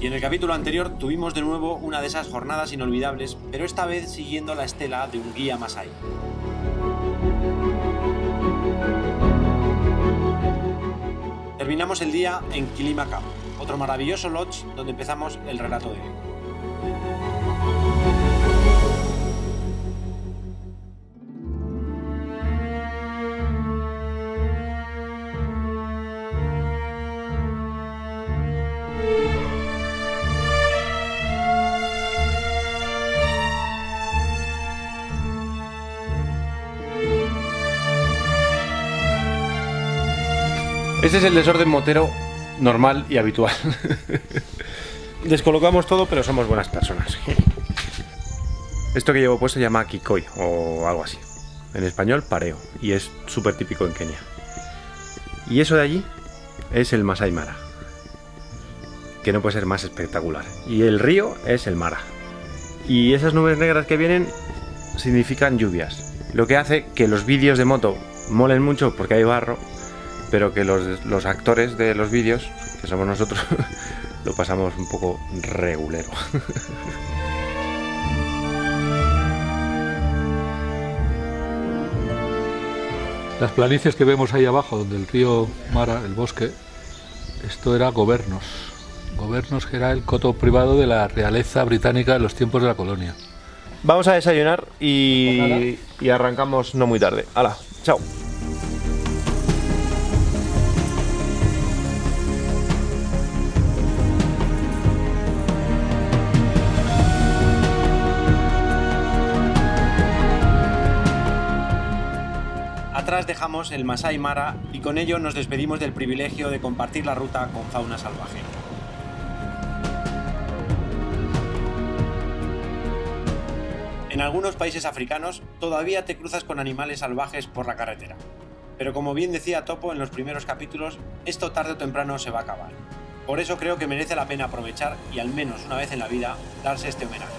Y en el capítulo anterior tuvimos de nuevo una de esas jornadas inolvidables, pero esta vez siguiendo la estela de un guía masái. Terminamos el día en Kilima Camp, otro maravilloso lodge donde empezamos el relato de hoy. Este es el desorden motero normal y habitual. Descolocamos todo, pero somos buenas personas. Esto que llevo puesto se llama kikoi o algo así. En español, pareo. Y es súper típico en Kenia. Y eso de allí es el Masai Mara, que no puede ser más espectacular. Y el río es el Mara. Y esas nubes negras que vienen significan lluvias. Lo que hace que los vídeos de moto molen mucho porque hay barro, pero que los actores de los vídeos, que somos nosotros, lo pasamos un poco regulero. Las planicies que vemos ahí abajo, donde el río Mara, el bosque, esto era Governos. Governos, que era el coto privado de la realeza británica en los tiempos de la colonia. Vamos a desayunar y arrancamos no muy tarde. ¡Hala! ¡Chao! Atrás dejamos el Masai Mara y con ello nos despedimos del privilegio de compartir la ruta con fauna salvaje. En algunos países africanos todavía te cruzas con animales salvajes por la carretera, pero como bien decía Topo en los primeros capítulos, esto tarde o temprano se va a acabar. Por eso creo que merece la pena aprovechar y al menos una vez en la vida darse este homenaje.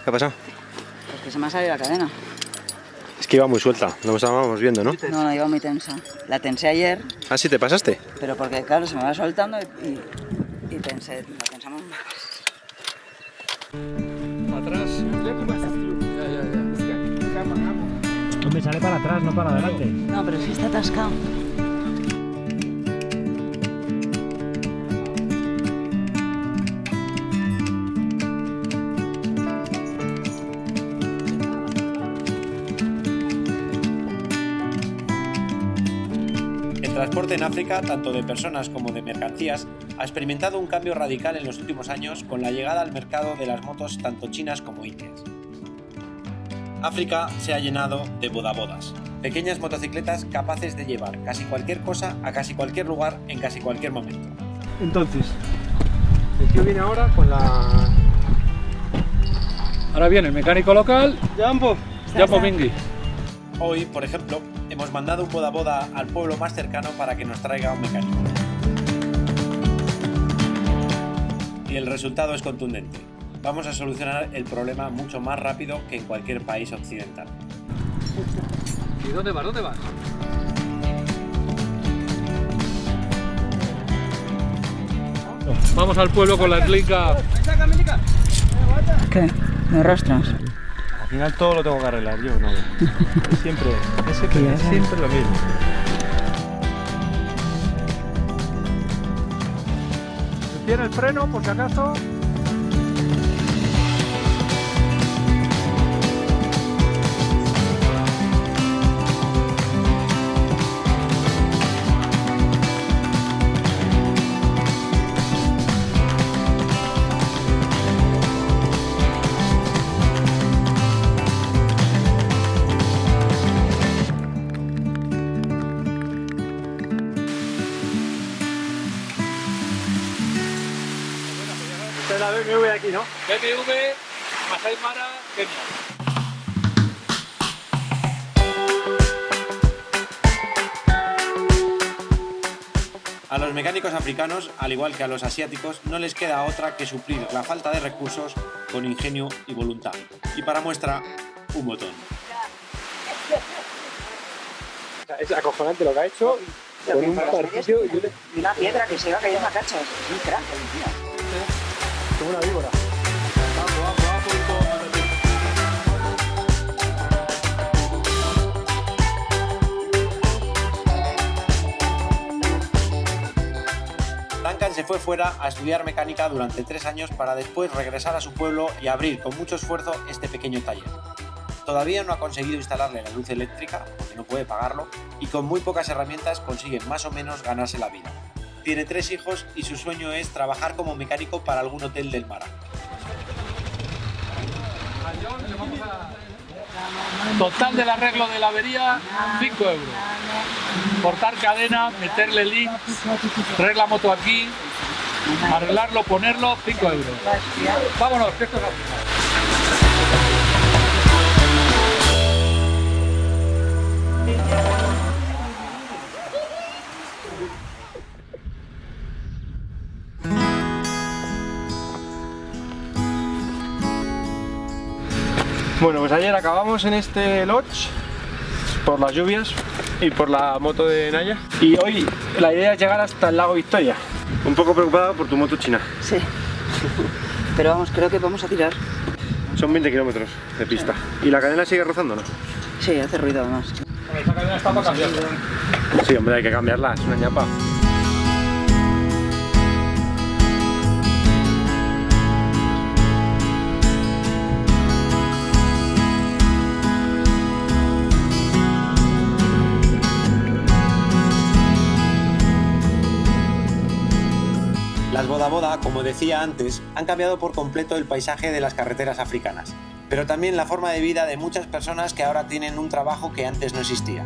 ¿Qué ha pasado? Pues que se me ha salido la cadena. Es que iba muy suelta, lo estábamos viendo, ¿no? No, iba muy tensa. La tensé ayer, ¿Ah, sí te pasaste? pero porque claro, se me va soltando y pensé, la tensamos más. Atrás. Me sale para atrás, no para adelante. No, pero sí está atascado. El transporte en África, tanto de personas como de mercancías, ha experimentado un cambio radical en los últimos años con la llegada al mercado de las motos tanto chinas como indias. África se ha llenado de bodabodas, pequeñas motocicletas capaces de llevar casi cualquier cosa a casi cualquier lugar en casi cualquier momento. Entonces, el tío viene ahora con la... Ahora viene el mecánico local, ¡Jambo! Jambo Mingui. Hoy, por ejemplo, hemos mandado un bodaboda al pueblo más cercano para que nos traiga un mecánico. Y el resultado es contundente. Vamos a solucionar el problema mucho más rápido que en cualquier país occidental. ¿Y dónde vas? ¿Dónde vas? Vamos al pueblo con la clinca. ¿Qué? ¿Me arrastras? Al final todo lo tengo que arreglar yo, ¿no? Es siempre lo mismo. ¿Tiene el freno por si acaso? Esta es la BMW aquí, ¿no? BMW Masai Mara, Kenia. A los mecánicos africanos, al igual que a los asiáticos, no les queda otra que suplir la falta de recursos con ingenio y voluntad. Y para muestra, un botón. Es acojonante lo que ha hecho con un martillo Y una piedra que se va a caer en la cacha. Es un crack, tío. como una víbora. Duncan se fue fuera a estudiar mecánica durante 3 años para después regresar a su pueblo y abrir con mucho esfuerzo este pequeño taller. Todavía no ha conseguido instalarle la luz eléctrica, porque no puede pagarlo, y con muy pocas herramientas consigue más o menos ganarse la vida. Tiene 3 hijos y su sueño es trabajar como mecánico para algún hotel del Mara. Total del arreglo de la avería, 5 euros. Cortar cadena, meterle links, traer la moto aquí, arreglarlo, ponerlo, 5 euros. Vámonos, que esto es África. Bueno, pues ayer acabamos en este lodge por las lluvias y por la moto de Naya. Y hoy la idea es llegar hasta el lago Victoria. Un poco preocupado por tu moto china. Sí. Pero vamos, creo que vamos a tirar. Son 20 kilómetros de pista. ¿Y la cadena sigue rozando, no? Sí, hace ruido además. Esta cadena está para cambiarla. Sí, hombre, hay que cambiarla, es una ñapa. Las boda, como decía antes, han cambiado por completo el paisaje de las carreteras africanas, pero también la forma de vida de muchas personas que ahora tienen un trabajo que antes no existía.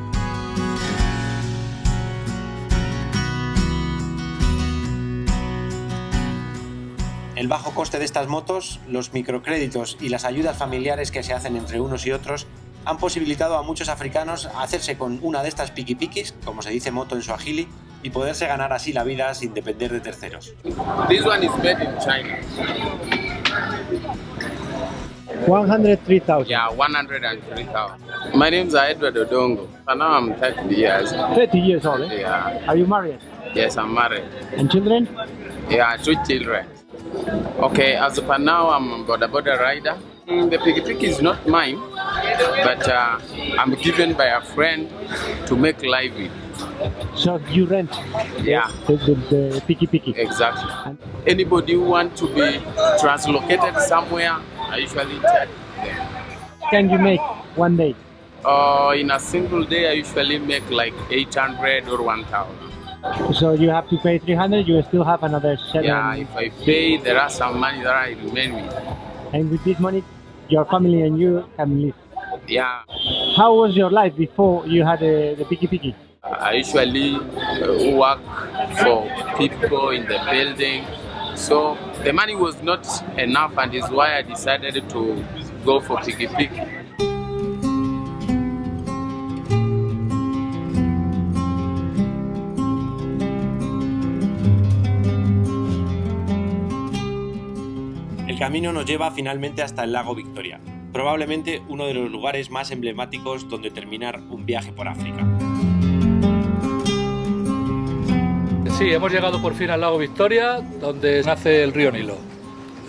El bajo coste de estas motos, los microcréditos y las ayudas familiares que se hacen entre unos y otros han posibilitado a muchos africanos hacerse con una de estas piquis, como se dice moto en Swahili, y poderse ganar así la vida sin depender de terceros. This one is made in China. 103,000. Yeah, 103,000. My name's Edward Odongo. And now I'm 30 years. 30 years old, eh? Yeah. Are you married? Yes, I'm married. And children? Yeah, 2 children. Okay, as of now, I'm a border rider. The piki is not mine, but I'm given by a friend to make live with. So you rent Yeah, the piki. exactly. Anybody who want to be translocated somewhere, I usually tell them. Can you make one day? In a single day, I usually make like 800 or 1,000. So you have to pay 300, you still have another 7. Yeah, if I pay, there are some money that I remain with. And with this money, your family and you can live. Yeah, How was your life before you had the piki? I usually work for people in the building. So the money was not enough, and is why I decided to go for piki. El camino nos lleva finalmente hasta el lago Victoria, probablemente uno de los lugares más emblemáticos donde terminar un viaje por África. Sí, hemos llegado por fin al lago Victoria, donde nace el río Nilo.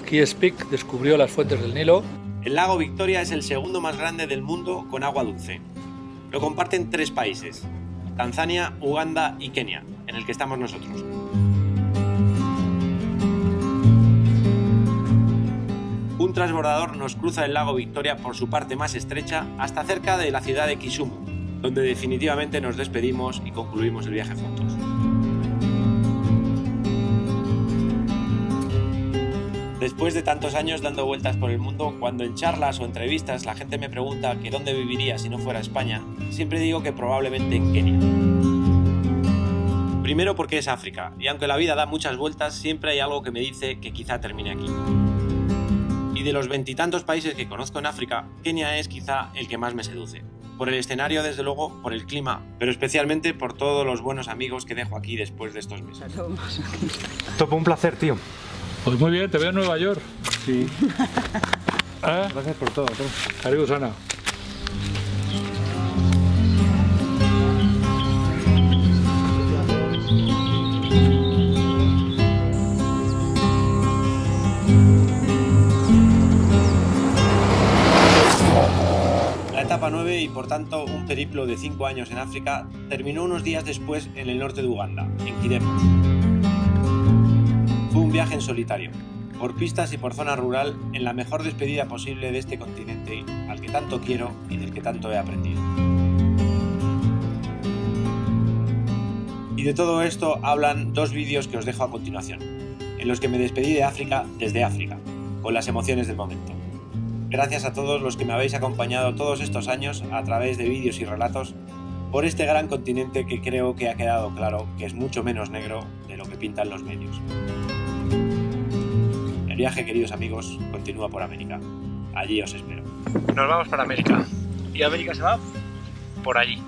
Aquí Speke descubrió las fuentes del Nilo. El lago Victoria es el segundo más grande del mundo con agua dulce. Lo comparten 3 países, Tanzania, Uganda y Kenia, en el que estamos nosotros. Un transbordador nos cruza el lago Victoria por su parte más estrecha hasta cerca de la ciudad de Kisumu, donde definitivamente nos despedimos y concluimos el viaje juntos. Después de tantos años dando vueltas por el mundo, cuando en charlas o entrevistas la gente me pregunta que dónde viviría si no fuera España, siempre digo que probablemente en Kenia. Primero porque es África, y aunque la vida da muchas vueltas, siempre hay algo que me dice que quizá termine aquí. Y de los 20 y tantos países que conozco en África, Kenia es quizá el que más me seduce. Por el escenario, desde luego, por el clima, pero especialmente por todos los buenos amigos que dejo aquí después de estos meses. Topo, un placer, tío. Pues muy bien, te veo en Nueva York. Sí. ¿Eh? Gracias por todo, Topo. Adiós, Ana. La etapa 9 y por tanto un periplo de 5 años en África terminó unos días después en el norte de Uganda, en Kirema. Fue un viaje en solitario, por pistas y por zona rural, en la mejor despedida posible de este continente al que tanto quiero y del que tanto he aprendido. Y de todo esto hablan 2 vídeos que os dejo a continuación, en los que me despedí de África desde África, con las emociones del momento. Gracias a todos los que me habéis acompañado todos estos años a través de vídeos y relatos por este gran continente que creo que ha quedado claro que es mucho menos negro de lo que pintan los medios. El viaje, queridos amigos, continúa por América. Allí os espero. Nos vamos para América. Y América se va por allí.